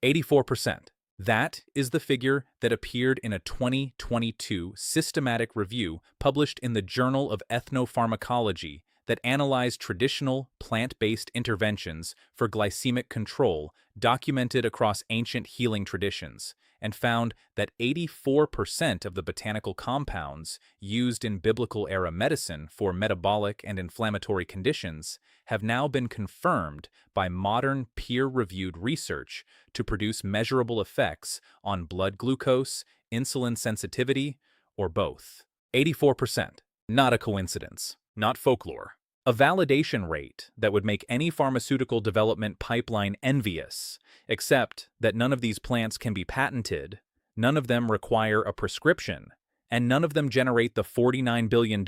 84%. That is the figure that appeared in a 2022 systematic review published in the Journal of Ethnopharmacology that analyzed traditional plant-based interventions for glycemic control documented across ancient healing traditions, and found that 84% of the botanical compounds used in biblical-era medicine for metabolic and inflammatory conditions have now been confirmed by modern peer-reviewed research to produce measurable effects on blood glucose, insulin sensitivity, or both. 84%. Not a coincidence, not folklore. A validation rate that would make any pharmaceutical development pipeline envious, except that none of these plants can be patented, none of them require a prescription, and none of them generate the $49 billion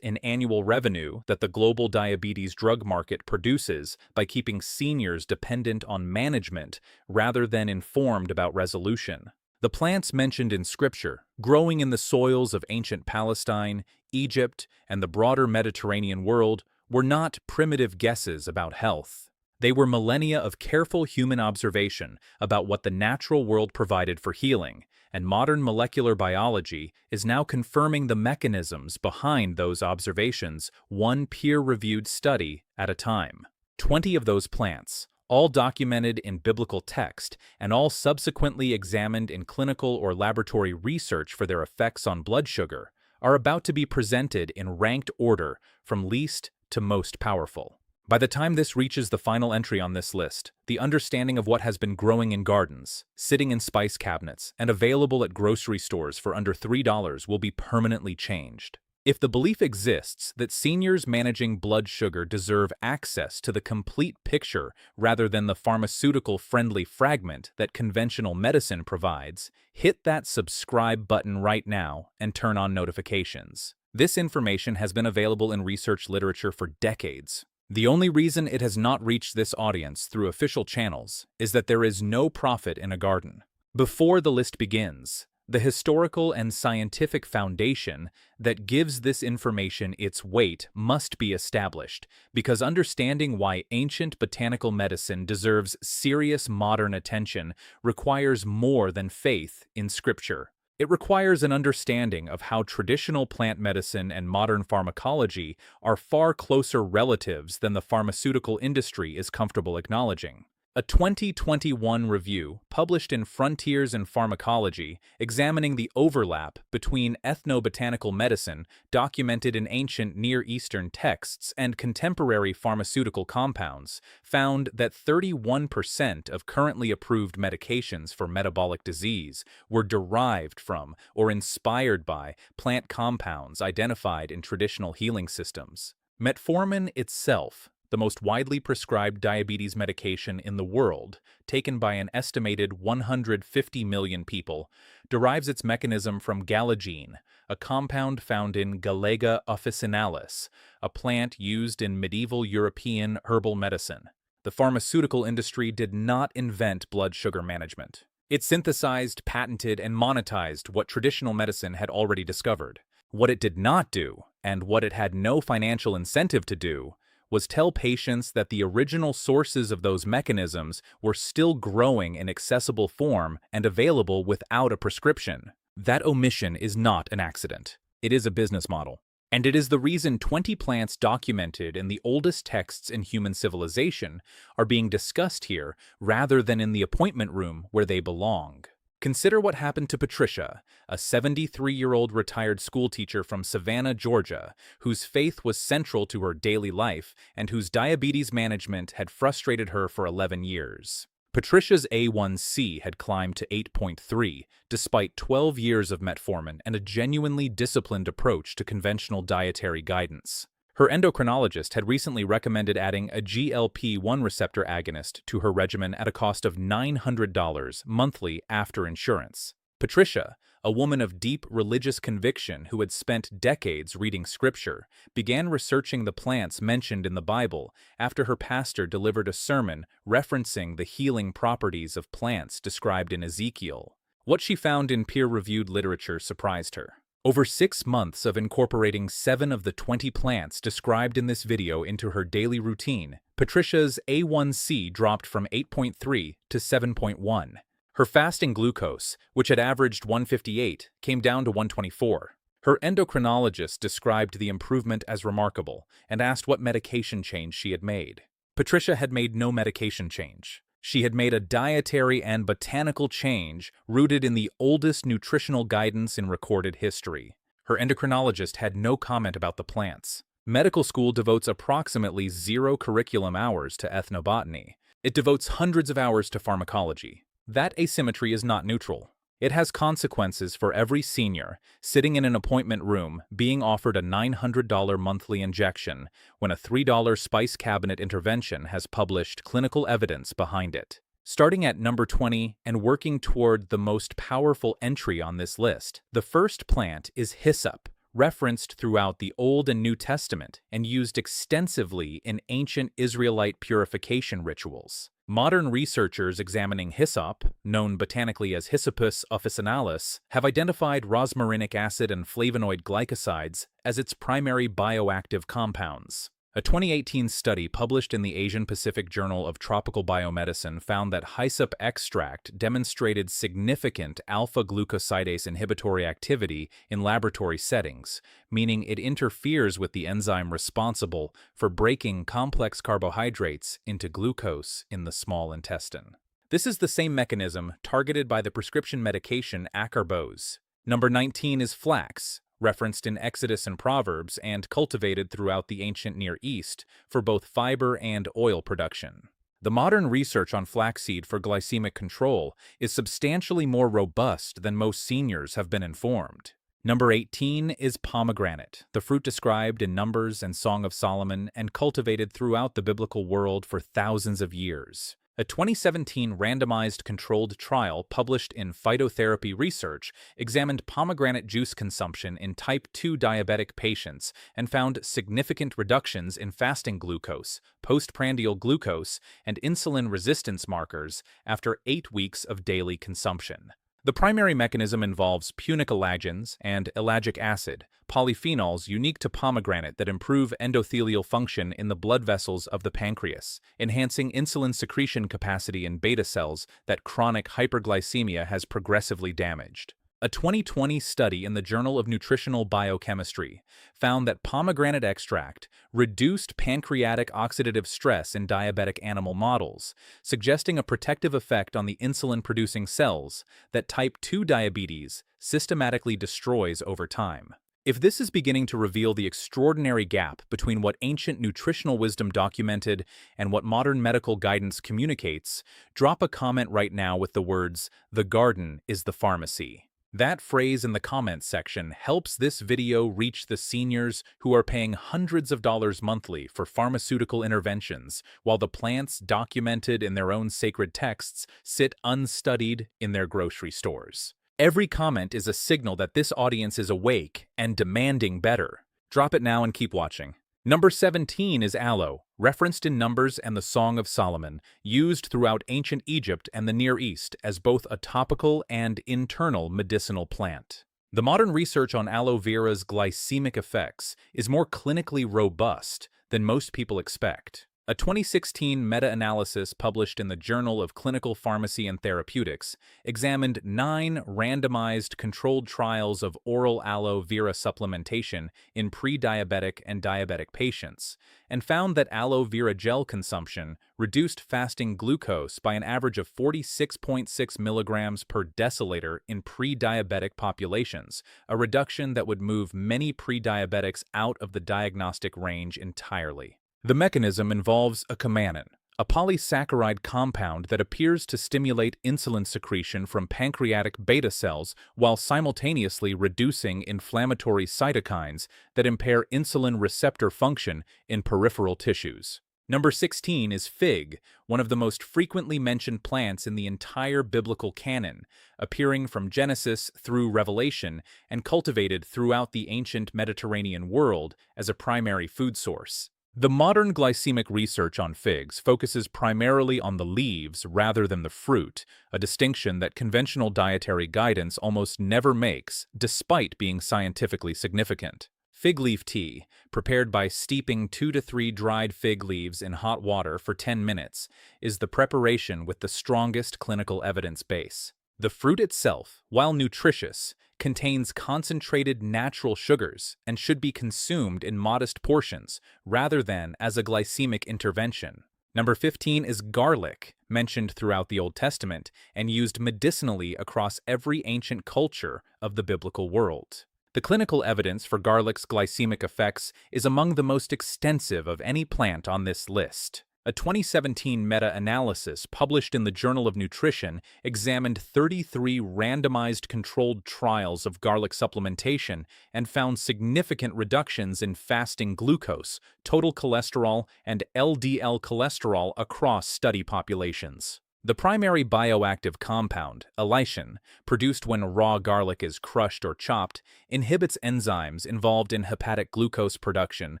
in annual revenue that the global diabetes drug market produces by keeping seniors dependent on management rather than informed about resolution. The plants mentioned in Scripture, growing in the soils of ancient Palestine, Egypt, and the broader Mediterranean world, were not primitive guesses about health. They were millennia of careful human observation about what the natural world provided for healing, and modern molecular biology is now confirming the mechanisms behind those observations, one peer-reviewed study at a time. 20 of those plants, all documented in biblical text and all subsequently examined in clinical or laboratory research for their effects on blood sugar, are about to be presented in ranked order from least to most powerful. By the time this reaches the final entry on this list, the understanding of what has been growing in gardens, sitting in spice cabinets, and available at grocery stores for under $3 will be permanently changed. If the belief exists that seniors managing blood sugar deserve access to the complete picture rather than the pharmaceutical-friendly fragment that conventional medicine provides, hit that subscribe button right now and turn on notifications. This information has been available in research literature for decades. The only reason it has not reached this audience through official channels is that there is no profit in a garden. Before the list begins, the historical and scientific foundation that gives this information its weight must be established, because understanding why ancient botanical medicine deserves serious modern attention requires more than faith in Scripture. It requires an understanding of how traditional plant medicine and modern pharmacology are far closer relatives than the pharmaceutical industry is comfortable acknowledging. A 2021 review published in Frontiers in Pharmacology examining the overlap between ethnobotanical medicine documented in ancient Near Eastern texts and contemporary pharmaceutical compounds found that 31% of currently approved medications for metabolic disease were derived from or inspired by plant compounds identified in traditional healing systems. Metformin itself, the most widely prescribed diabetes medication in the world, taken by an estimated 150 million people, derives its mechanism from galagine, a compound found in Galega officinalis, a plant used in medieval European herbal medicine. The pharmaceutical industry did not invent blood sugar management. It synthesized, patented, and monetized what traditional medicine had already discovered. What it did not do, and what it had no financial incentive to do, was tell patients that the original sources of those mechanisms were still growing in accessible form and available without a prescription. That omission is not an accident. It is a business model. And it is the reason 20 plants documented in the oldest texts in human civilization are being discussed here rather than in the appointment room where they belong. Consider what happened to Patricia, a 73-year-old retired schoolteacher from Savannah, Georgia, whose faith was central to her daily life and whose diabetes management had frustrated her for 11 years. Patricia's A1C had climbed to 8.3, despite 12 years of metformin and a genuinely disciplined approach to conventional dietary guidance. Her endocrinologist had recently recommended adding a GLP-1 receptor agonist to her regimen at a cost of $900 monthly after insurance. Patricia, a woman of deep religious conviction who had spent decades reading scripture, began researching the plants mentioned in the Bible after her pastor delivered a sermon referencing the healing properties of plants described in Ezekiel. What she found in peer-reviewed literature surprised her. Over 6 months of incorporating 7 of the 20 plants described in this video into her daily routine, Patricia's A1C dropped from 8.3 to 7.1. Her fasting glucose, which had averaged 158, came down to 124. Her endocrinologist described the improvement as remarkable and asked what medication change she had made. Patricia had made no medication change. She had made a dietary and botanical change rooted in the oldest nutritional guidance in recorded history. Her endocrinologist had no comment about the plants. Medical school devotes approximately 0 curriculum hours to ethnobotany. It devotes hundreds of hours to pharmacology. That asymmetry is not neutral. It has consequences for every senior sitting in an appointment room being offered a $900 monthly injection when a $3 spice cabinet intervention has published clinical evidence behind it. Starting at number 20 and working toward the most powerful entry on this list, the first plant is hyssop, referenced throughout the Old and New Testament and used extensively in ancient Israelite purification rituals. Modern researchers examining hyssop, known botanically as Hyssopus officinalis, have identified rosmarinic acid and flavonoid glycosides as its primary bioactive compounds. A 2018 study published in the Asian Pacific Journal of Tropical Biomedicine found that hyssop extract demonstrated significant alpha-glucosidase inhibitory activity in laboratory settings, meaning it interferes with the enzyme responsible for breaking complex carbohydrates into glucose in the small intestine. This is the same mechanism targeted by the prescription medication acarbose. Number 19 is flax, referenced in Exodus and Proverbs and cultivated throughout the ancient Near East for both fiber and oil production. The modern research on flaxseed for glycemic control is substantially more robust than most seniors have been informed. Number 18 is pomegranate, the fruit described in Numbers and Song of Solomon and cultivated throughout the biblical world for thousands of years. A 2017 randomized controlled trial published in Phytotherapy Research examined pomegranate juice consumption in type 2 diabetic patients and found significant reductions in fasting glucose, postprandial glucose, and insulin resistance markers after 8 weeks of daily consumption. The primary mechanism involves punicalagins and ellagic acid, polyphenols unique to pomegranate that improve endothelial function in the blood vessels of the pancreas, enhancing insulin secretion capacity in beta cells that chronic hyperglycemia has progressively damaged. A 2020 study in the Journal of Nutritional Biochemistry found that pomegranate extract reduced pancreatic oxidative stress in diabetic animal models, suggesting a protective effect on the insulin-producing cells that type 2 diabetes systematically destroys over time. If this is beginning to reveal the extraordinary gap between what ancient nutritional wisdom documented and what modern medical guidance communicates, drop a comment right now with the words, "The garden is the pharmacy." That phrase in the comments section helps this video reach the seniors who are paying hundreds of dollars monthly for pharmaceutical interventions, while the plants documented in their own sacred texts sit unstudied in their grocery stores. Every comment is a signal that this audience is awake and demanding better. Drop it now and keep watching. Number 17 is aloe, referenced in Numbers and the Song of Solomon, used throughout ancient Egypt and the Near East as both a topical and internal medicinal plant. The modern research on aloe vera's glycemic effects is more clinically robust than most people expect. A 2016 meta-analysis published in the Journal of Clinical Pharmacy and Therapeutics examined 9 randomized controlled trials of oral aloe vera supplementation in pre-diabetic and diabetic patients, and found that aloe vera gel consumption reduced fasting glucose by an average of 46.6 milligrams per deciliter in pre-diabetic populations, a reduction that would move many pre-diabetics out of the diagnostic range entirely. The mechanism involves a chamanin, a polysaccharide compound that appears to stimulate insulin secretion from pancreatic beta cells while simultaneously reducing inflammatory cytokines that impair insulin receptor function in peripheral tissues. Number 16 is fig, one of the most frequently mentioned plants in the entire biblical canon, appearing from Genesis through Revelation and cultivated throughout the ancient Mediterranean world as a primary food source. The modern glycemic research on figs focuses primarily on the leaves rather than the fruit, a distinction that conventional dietary guidance almost never makes, despite being scientifically significant. Fig leaf tea, prepared by steeping 2 to 3 dried fig leaves in hot water for 10 minutes, is the preparation with the strongest clinical evidence base. The fruit itself, while nutritious, contains concentrated natural sugars and should be consumed in modest portions rather than as a glycemic intervention. Number 15 is garlic, mentioned throughout the Old Testament and used medicinally across every ancient culture of the biblical world. The clinical evidence for garlic's glycemic effects is among the most extensive of any plant on this list. A 2017 meta-analysis published in the Journal of Nutrition examined 33 randomized controlled trials of garlic supplementation and found significant reductions in fasting glucose, total cholesterol, and LDL cholesterol across study populations. The primary bioactive compound, allicin, produced when raw garlic is crushed or chopped, inhibits enzymes involved in hepatic glucose production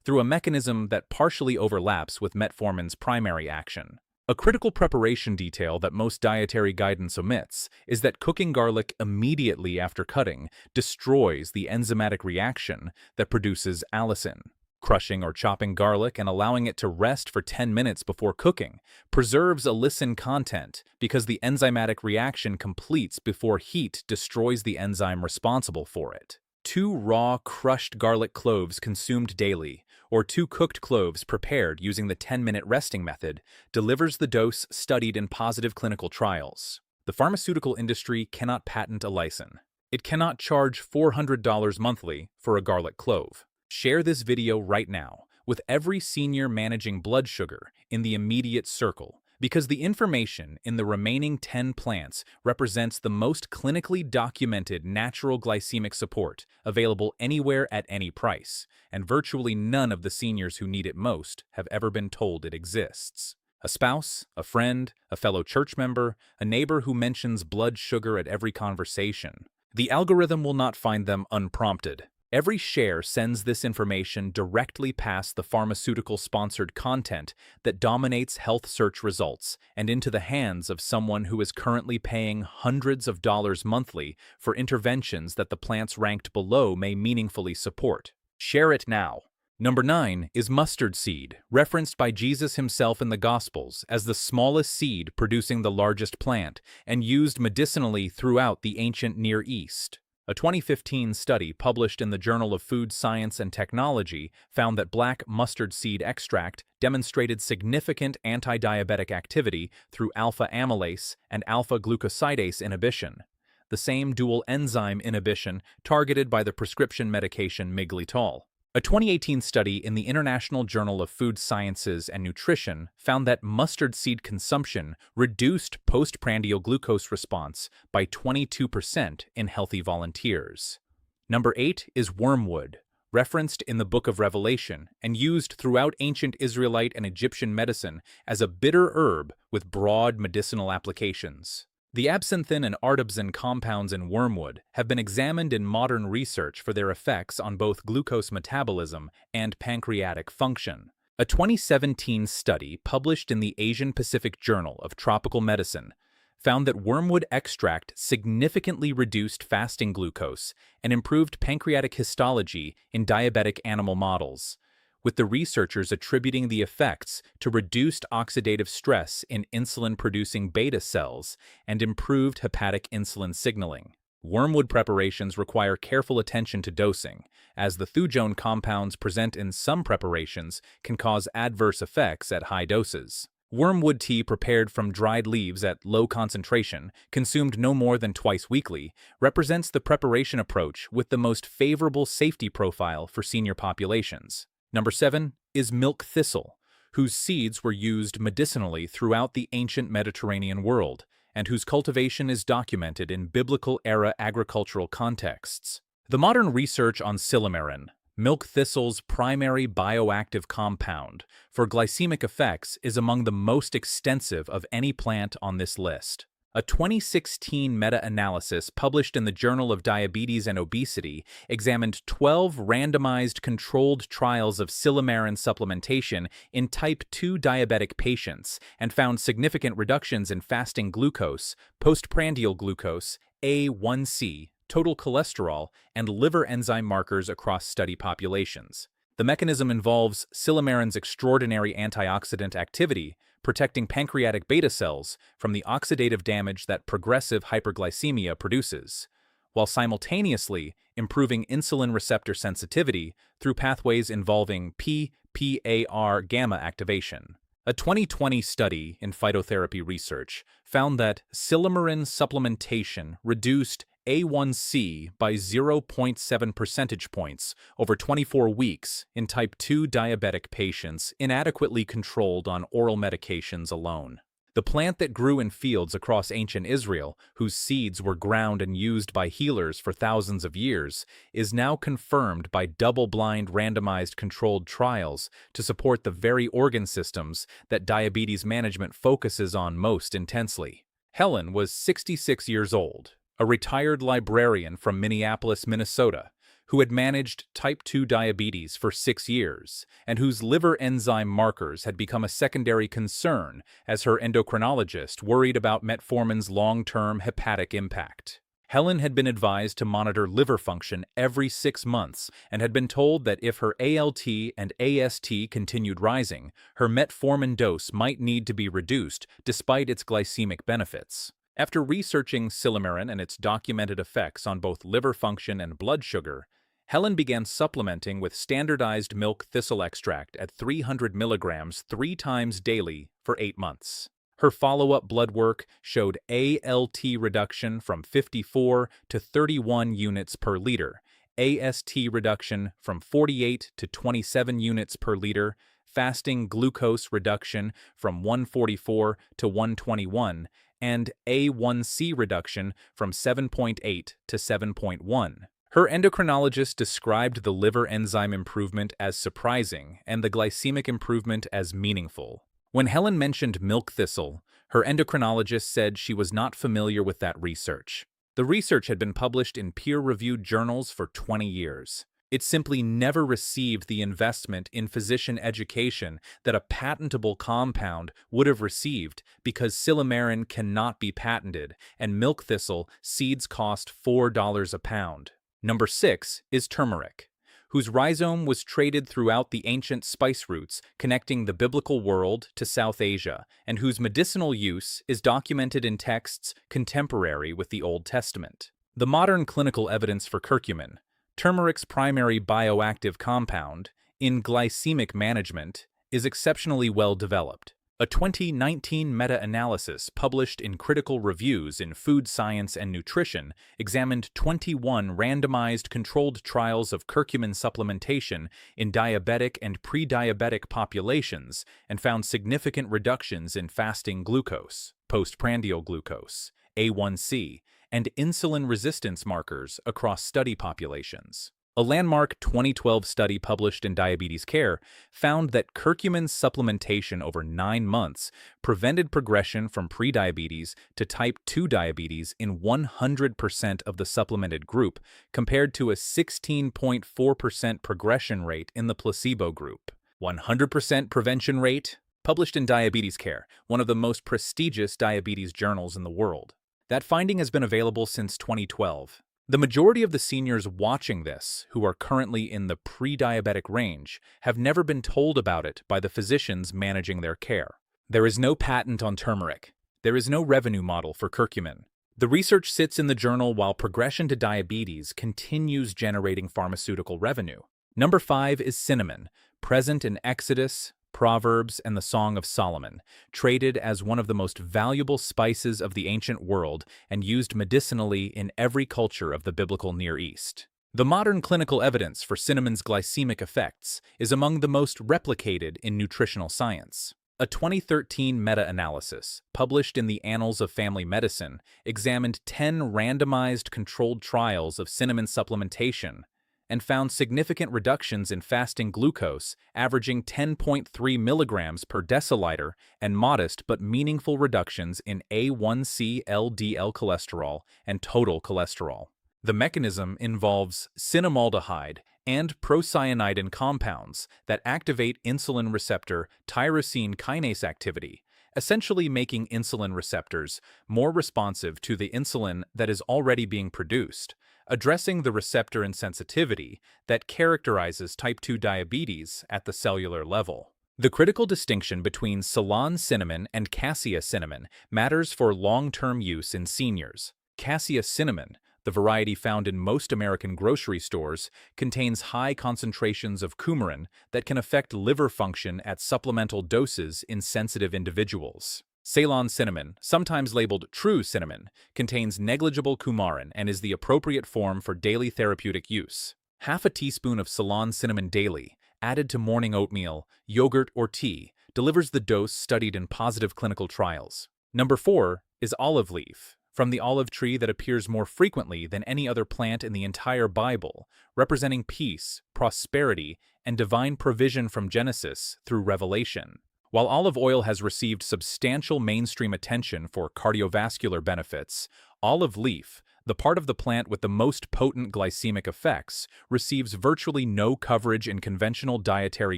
through a mechanism that partially overlaps with metformin's primary action. A critical preparation detail that most dietary guidance omits is that cooking garlic immediately after cutting destroys the enzymatic reaction that produces allicin. Crushing or chopping garlic and allowing it to rest for 10 minutes before cooking preserves allicin content because the enzymatic reaction completes before heat destroys the enzyme responsible for it. 2 raw, crushed garlic cloves consumed daily, or 2 cooked cloves prepared using the 10-minute resting method, delivers the dose studied in positive clinical trials. The pharmaceutical industry cannot patent allicin. It cannot charge $400 monthly for a garlic clove. Share this video right now with every senior managing blood sugar in the immediate circle, because the information in the remaining 10 plants represents the most clinically documented natural glycemic support available anywhere at any price, and virtually none of the seniors who need it most have ever been told it exists. A spouse, a friend, a fellow church member, a neighbor who mentions blood sugar at every conversation. The algorithm will not find them unprompted. Every share sends this information directly past the pharmaceutical-sponsored content that dominates health search results and into the hands of someone who is currently paying hundreds of dollars monthly for interventions that the plants ranked below may meaningfully support. Share it now. Number 9 is mustard seed, referenced by Jesus himself in the Gospels as the smallest seed producing the largest plant and used medicinally throughout the ancient Near East. A 2015 study published in the Journal of Food Science and Technology found that black mustard seed extract demonstrated significant anti-diabetic activity through alpha-amylase and alpha-glucosidase inhibition, the same dual enzyme inhibition targeted by the prescription medication miglitol. A 2018 study in the International Journal of Food Sciences and Nutrition found that mustard seed consumption reduced postprandial glucose response by 22% in healthy volunteers. Number 8 is wormwood, referenced in the Book of Revelation and used throughout ancient Israelite and Egyptian medicine as a bitter herb with broad medicinal applications. The absinthin and ardabzin compounds in wormwood have been examined in modern research for their effects on both glucose metabolism and pancreatic function. A 2017 study published in the Asian Pacific Journal of Tropical Medicine found that wormwood extract significantly reduced fasting glucose and improved pancreatic histology in diabetic animal models, with the researchers attributing the effects to reduced oxidative stress in insulin-producing beta cells and improved hepatic insulin signaling. Wormwood preparations require careful attention to dosing, as the thujone compounds present in some preparations can cause adverse effects at high doses. Wormwood tea prepared from dried leaves at low concentration, consumed no more than twice weekly, represents the preparation approach with the most favorable safety profile for senior populations. Number 7 is milk thistle, whose seeds were used medicinally throughout the ancient Mediterranean world, and whose cultivation is documented in biblical-era agricultural contexts. The modern research on silymarin, milk thistle's primary bioactive compound, for glycemic effects is among the most extensive of any plant on this list. A 2016 meta-analysis published in the Journal of Diabetes and Obesity examined 12 randomized controlled trials of silymarin supplementation in type 2 diabetic patients and found significant reductions in fasting glucose, postprandial glucose, A1C, total cholesterol, and liver enzyme markers across study populations. The mechanism involves silymarin's extraordinary antioxidant activity, protecting pancreatic beta cells from the oxidative damage that progressive hyperglycemia produces, while simultaneously improving insulin receptor sensitivity through pathways involving PPAR gamma activation. A 2020 study in phytotherapy research found that silymarin supplementation reduced A1C by 0.7 percentage points over 24 weeks in type 2 diabetic patients inadequately controlled on oral medications alone. The plant that grew in fields across ancient Israel, whose seeds were ground and used by healers for thousands of years, is now confirmed by double-blind randomized controlled trials to support the very organ systems that diabetes management focuses on most intensely. Helen was 66 years old, a retired librarian from Minneapolis, Minnesota, who had managed type 2 diabetes for 6 years and whose liver enzyme markers had become a secondary concern as her endocrinologist worried about metformin's long-term hepatic impact. Helen had been advised to monitor liver function every 6 months and had been told that if her ALT and AST continued rising, her metformin dose might need to be reduced despite its glycemic benefits. After researching silymarin and its documented effects on both liver function and blood sugar, Helen began supplementing with standardized milk thistle extract at 300 milligrams 3 times daily for 8 months. Her follow-up blood work showed ALT reduction from 54 to 31 units per liter, AST reduction from 48 to 27 units per liter, fasting glucose reduction from 144 to 121, and A1C reduction from 7.8 to 7.1. Her endocrinologist described the liver enzyme improvement as surprising and the glycemic improvement as meaningful. When Helen mentioned milk thistle, her endocrinologist said she was not familiar with that research. The research had been published in peer-reviewed journals for 20 years. It simply never received the investment in physician education that a patentable compound would have received because silymarin cannot be patented and milk thistle seeds cost $4 a pound. Number 6 is turmeric, whose rhizome was traded throughout the ancient spice routes connecting the biblical world to South Asia, and whose medicinal use is documented in texts contemporary with the Old Testament. The modern clinical evidence for curcumin, turmeric's primary bioactive compound, in glycemic management, is exceptionally well developed. A 2019 meta-analysis published in Critical Reviews in Food Science and Nutrition examined 21 randomized controlled trials of curcumin supplementation in diabetic and pre-diabetic populations and found significant reductions in fasting glucose, postprandial glucose, A1C, and insulin resistance markers across study populations. A landmark 2012 study published in Diabetes Care found that curcumin supplementation over 9 months prevented progression from prediabetes to type 2 diabetes in 100% of the supplemented group, compared to a 16.4% progression rate in the placebo group. 100% prevention rate? Published in Diabetes Care, one of the most prestigious diabetes journals in the world. That finding has been available since 2012. The majority of the seniors watching this, who are currently in the pre-diabetic range, have never been told about it by the physicians managing their care. There is no patent on turmeric. There is no revenue model for curcumin. The research sits in the journal while progression to diabetes continues generating pharmaceutical revenue. Number 5 is cinnamon, present in Exodus, Proverbs, and the Song of Solomon, traded as one of the most valuable spices of the ancient world and used medicinally in every culture of the biblical Near East. The modern clinical evidence for cinnamon's glycemic effects is among the most replicated in nutritional science. A 2013 meta-analysis, published in the Annals of Family Medicine, examined 10 randomized controlled trials of cinnamon supplementation and found significant reductions in fasting glucose, averaging 10.3 milligrams per deciliter, and modest but meaningful reductions in A1C LDL cholesterol and total cholesterol. The mechanism involves cinnamaldehyde and procyanidin compounds that activate insulin receptor tyrosine kinase activity, essentially making insulin receptors more responsive to the insulin that is already being produced, addressing the receptor insensitivity that characterizes type 2 diabetes at the cellular level. The critical distinction between Ceylon cinnamon and cassia cinnamon matters for long-term use in seniors. Cassia cinnamon, the variety found in most American grocery stores, contains high concentrations of coumarin that can affect liver function at supplemental doses in sensitive individuals. Ceylon cinnamon, sometimes labeled true cinnamon, contains negligible coumarin and is the appropriate form for daily therapeutic use. Half a teaspoon of Ceylon cinnamon daily, added to morning oatmeal, yogurt, or tea, delivers the dose studied in positive clinical trials. Number 4 is olive leaf, from the olive tree that appears more frequently than any other plant in the entire Bible, representing peace, prosperity, and divine provision from Genesis through Revelation. While olive oil has received substantial mainstream attention for cardiovascular benefits, olive leaf, the part of the plant with the most potent glycemic effects, receives virtually no coverage in conventional dietary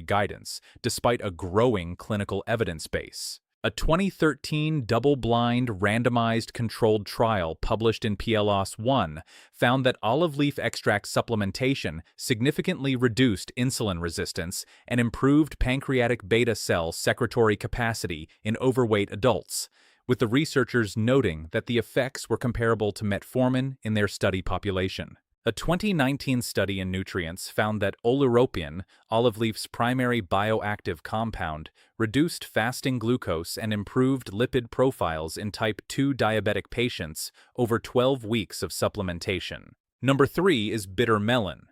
guidance, despite a growing clinical evidence base. A 2013 double-blind, randomized controlled trial published in PLOS One found that olive leaf extract supplementation significantly reduced insulin resistance and improved pancreatic beta cell secretory capacity in overweight adults, with the researchers noting that the effects were comparable to metformin in their study population. A 2019 study in Nutrients found that oleuropein, olive leaf's primary bioactive compound, reduced fasting glucose and improved lipid profiles in type 2 diabetic patients over 12 weeks of supplementation. Number 3 is bitter melon.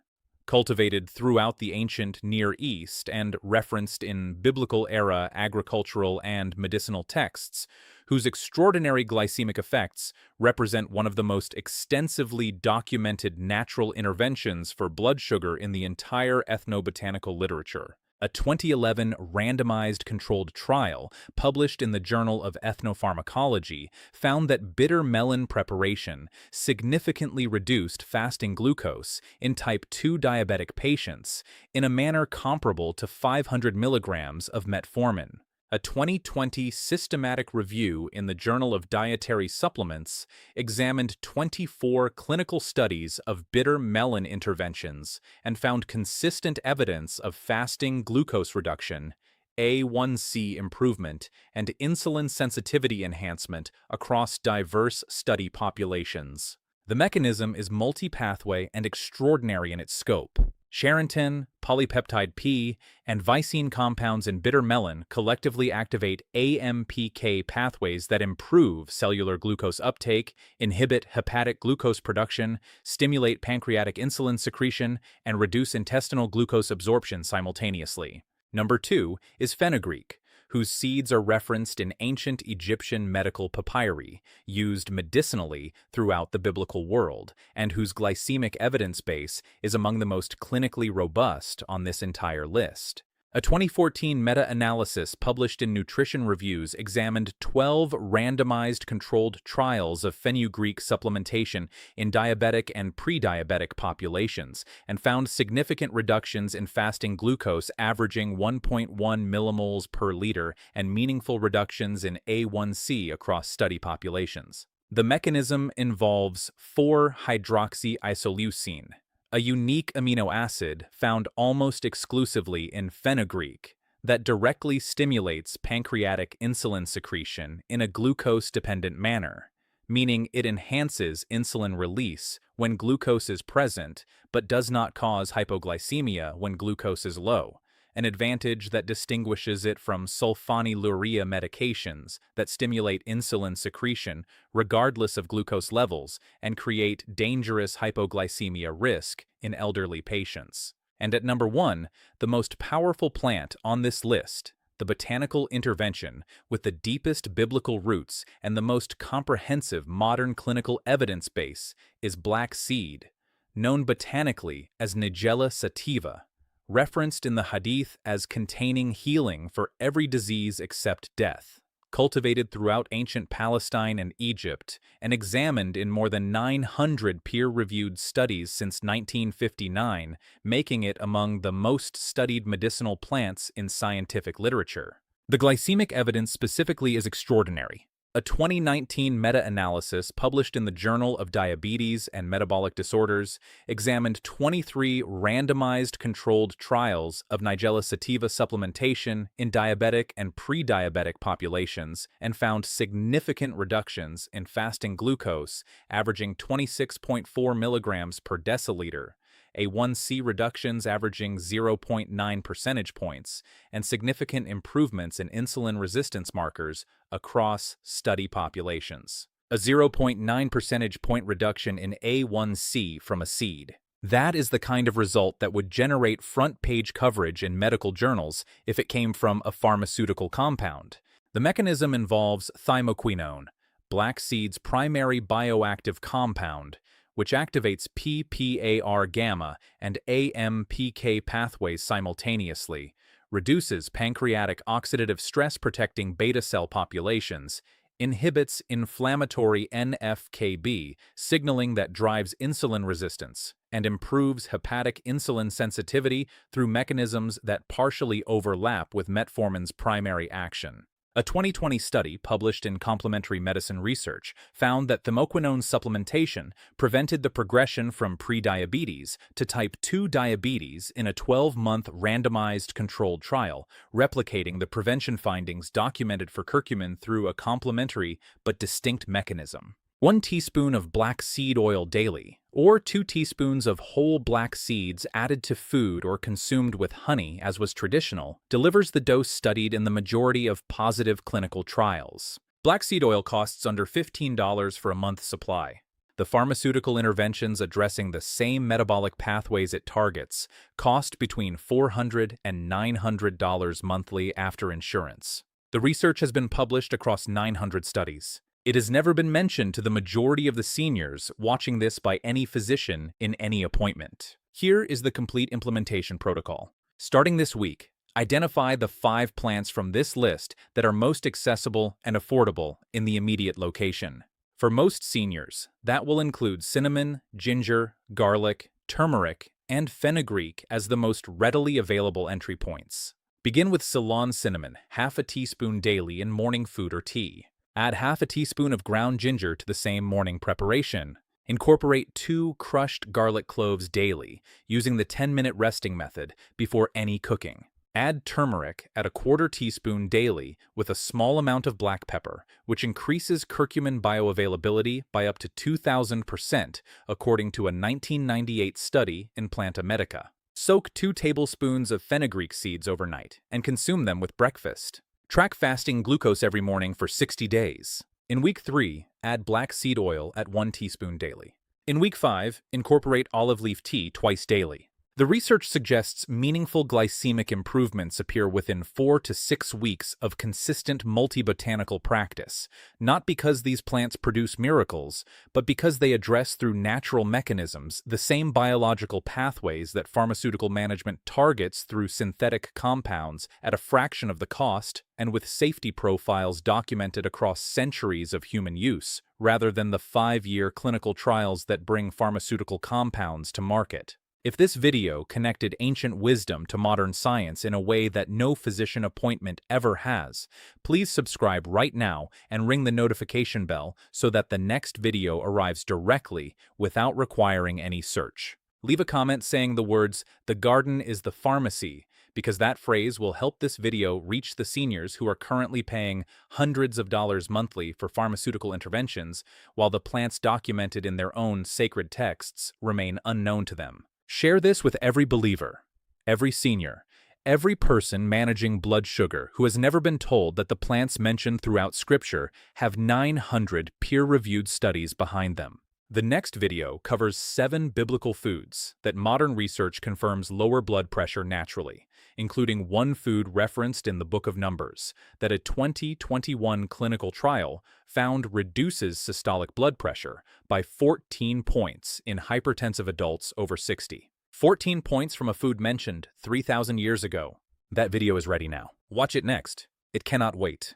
Cultivated throughout the ancient Near East and referenced in biblical-era agricultural and medicinal texts, whose extraordinary glycemic effects represent one of the most extensively documented natural interventions for blood sugar in the entire ethnobotanical literature. A 2011 randomized controlled trial published in the Journal of Ethnopharmacology found that bitter melon preparation significantly reduced fasting glucose in type 2 diabetic patients in a manner comparable to 500 milligrams of metformin. A 2020 systematic review in the Journal of Dietary Supplements examined 24 clinical studies of bitter melon interventions and found consistent evidence of fasting glucose reduction, A1C improvement, and insulin sensitivity enhancement across diverse study populations. The mechanism is multi-pathway and extraordinary in its scope. Charentin, polypeptide P, and vicine compounds in bitter melon collectively activate AMPK pathways that improve cellular glucose uptake, inhibit hepatic glucose production, stimulate pancreatic insulin secretion, and reduce intestinal glucose absorption simultaneously. Number 2 is fenugreek, whose seeds are referenced in ancient Egyptian medical papyri, used medicinally throughout the biblical world, and whose glycemic evidence base is among the most clinically robust on this entire list. A 2014 meta-analysis published in Nutrition Reviews examined 12 randomized controlled trials of fenugreek supplementation in diabetic and pre-diabetic populations and found significant reductions in fasting glucose averaging 1.1 millimoles per liter and meaningful reductions in A1C across study populations. The mechanism involves 4-hydroxyisoleucine, a unique amino acid found almost exclusively in fenugreek that directly stimulates pancreatic insulin secretion in a glucose-dependent manner, meaning it enhances insulin release when glucose is present but does not cause hypoglycemia when glucose is low, an advantage that distinguishes it from sulfonylurea medications that stimulate insulin secretion regardless of glucose levels and create dangerous hypoglycemia risk in elderly patients. And at number 1, the most powerful plant on this list, the botanical intervention with the deepest biblical roots and the most comprehensive modern clinical evidence base, is black seed, known botanically as Nigella sativa, referenced in the Hadith as containing healing for every disease except death, cultivated throughout ancient Palestine and Egypt, and examined in more than 900 peer-reviewed studies since 1959, making it among the most studied medicinal plants in scientific literature. The glycemic evidence specifically is extraordinary. A 2019 meta-analysis published in the Journal of Diabetes and Metabolic Disorders examined 23 randomized controlled trials of Nigella sativa supplementation in diabetic and pre-diabetic populations and found significant reductions in fasting glucose, averaging 26.4 milligrams per deciliter, A1C reductions averaging 0.9 percentage points, and significant improvements in insulin resistance markers across study populations. A 0.9 percentage point reduction in A1C from a seed. That is the kind of result that would generate front-page coverage in medical journals if it came from a pharmaceutical compound. The mechanism involves thymoquinone, black seed's primary bioactive compound, which activates PPAR-gamma and AMPK pathways simultaneously, reduces pancreatic oxidative stress-protecting beta cell populations, inhibits inflammatory NF-κB signaling that drives insulin resistance, and improves hepatic insulin sensitivity through mechanisms that partially overlap with metformin's primary action. A 2020 study published in Complementary Medicine Research found that thymoquinone supplementation prevented the progression from prediabetes to type 2 diabetes in a 12-month randomized controlled trial, replicating the prevention findings documented for curcumin through a complementary but distinct mechanism. 1 teaspoon of black seed oil daily, or 2 teaspoons of whole black seeds added to food or consumed with honey as was traditional, delivers the dose studied in the majority of positive clinical trials. Black seed oil costs under $15 for a month's supply. The pharmaceutical interventions addressing the same metabolic pathways it targets cost between $400 and $900 monthly after insurance. The research has been published across 900 studies. It has never been mentioned to the majority of the seniors watching this by any physician in any appointment. Here is the complete implementation protocol. Starting this week, identify the 5 plants from this list that are most accessible and affordable in the immediate location. For most seniors, that will include cinnamon, ginger, garlic, turmeric, and fenugreek as the most readily available entry points. Begin with Ceylon cinnamon, half a teaspoon daily in morning food or tea. Add half a teaspoon of ground ginger to the same morning preparation. Incorporate 2 crushed garlic cloves daily, using the 10-minute resting method before any cooking. Add turmeric at a quarter teaspoon daily with a small amount of black pepper, which increases curcumin bioavailability by up to 2,000% according to a 1998 study in Planta Medica. Soak 2 tablespoons of fenugreek seeds overnight and consume them with breakfast. Track fasting glucose every morning for 60 days. In week 3, add black seed oil at 1 teaspoon daily. In week 5, incorporate olive leaf tea twice daily. The research suggests meaningful glycemic improvements appear within 4 to 6 weeks of consistent multi-botanical practice, not because these plants produce miracles, but because they address through natural mechanisms the same biological pathways that pharmaceutical management targets through synthetic compounds at a fraction of the cost and with safety profiles documented across centuries of human use, rather than the 5-year clinical trials that bring pharmaceutical compounds to market. If this video connected ancient wisdom to modern science in a way that no physician appointment ever has, please subscribe right now and ring the notification bell so that the next video arrives directly without requiring any search. Leave a comment saying the words, "The garden is the pharmacy," because that phrase will help this video reach the seniors who are currently paying hundreds of dollars monthly for pharmaceutical interventions, while the plants documented in their own sacred texts remain unknown to them. Share this with every believer, every senior, every person managing blood sugar who has never been told that the plants mentioned throughout Scripture have 900 peer-reviewed studies behind them. The next video covers 7 biblical foods that modern research confirms lower blood pressure naturally, including one food referenced in the Book of Numbers, that a 2021 clinical trial found reduces systolic blood pressure by 14 points in hypertensive adults over 60. 14 points from a food mentioned 3,000 years ago. That video is ready now. Watch it next. It cannot wait.